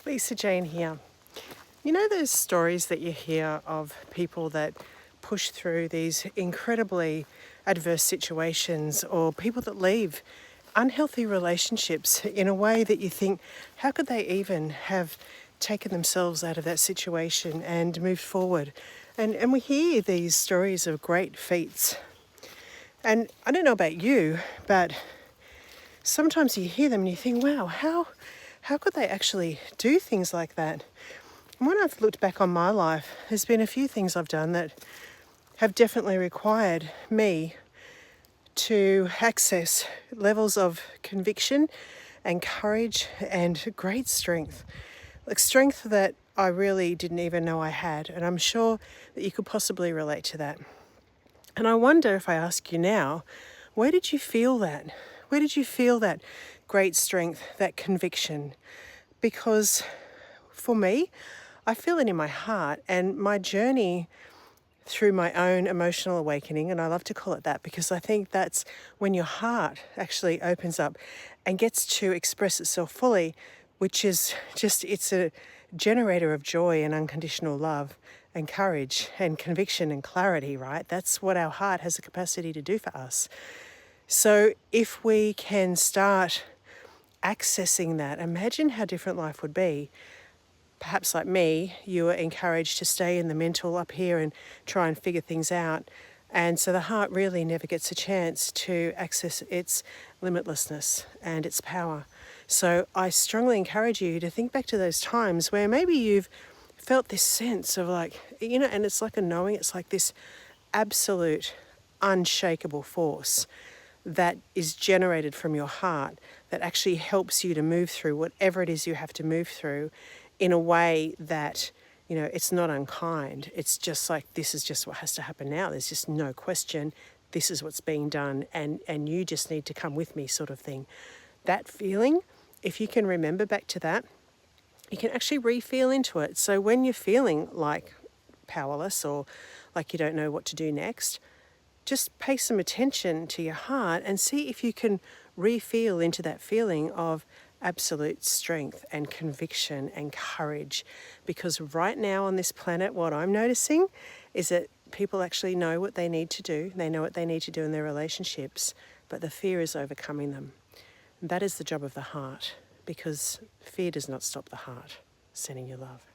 Lisa Jane here. You know those stories that you hear of people that push through these incredibly adverse situations, or people that leave unhealthy relationships in a way that you think, how could they even have taken themselves out of that situation and moved forward? And we hear these stories of great feats. And I don't know about you, but sometimes you hear them and you think, wow, how could they actually do things like that? And when I've looked back on my life, there's been a few things I've done that have definitely required me to access levels of conviction and courage and great strength. Like strength that I really didn't even know I had. And I'm sure that you could possibly relate to that. And I wonder, if I ask you now, where did you feel that? Where did you feel that great strength, that conviction? Because for me, I feel it in my heart, and my journey through my own emotional awakening, and I love to call it that because I think that's when your heart actually opens up and gets to express itself fully, which is just, it's a generator of joy and unconditional love and courage and conviction and clarity, right? That's what our heart has the capacity to do for us. So if we can start accessing that, imagine how different life would be. Perhaps like me, you were encouraged to stay in the mental up here and try and figure things out. And so the heart really never gets a chance to access its limitlessness and its power. So I strongly encourage you to think back to those times where maybe you've felt this sense of like, and it's like a knowing, it's like this absolute, unshakable force that is generated from your heart that actually helps you to move through whatever it is you have to move through in a way that, it's not unkind. It's just like, this is just what has to happen now. There's just no question. This is what's being done, and you just need to come with me, sort of thing. That feeling, if you can remember back to that, you can actually re-feel into it. So when you're feeling like powerless or like you don't know what to do next, just pay some attention to your heart and see if you can re-feel into that feeling of absolute strength and conviction and courage. Because right now on this planet, what I'm noticing is that people actually know what they need to do. They know what they need to do in their relationships, but the fear is overcoming them. And that is the job of the heart, because fear does not stop the heart. Sending you love.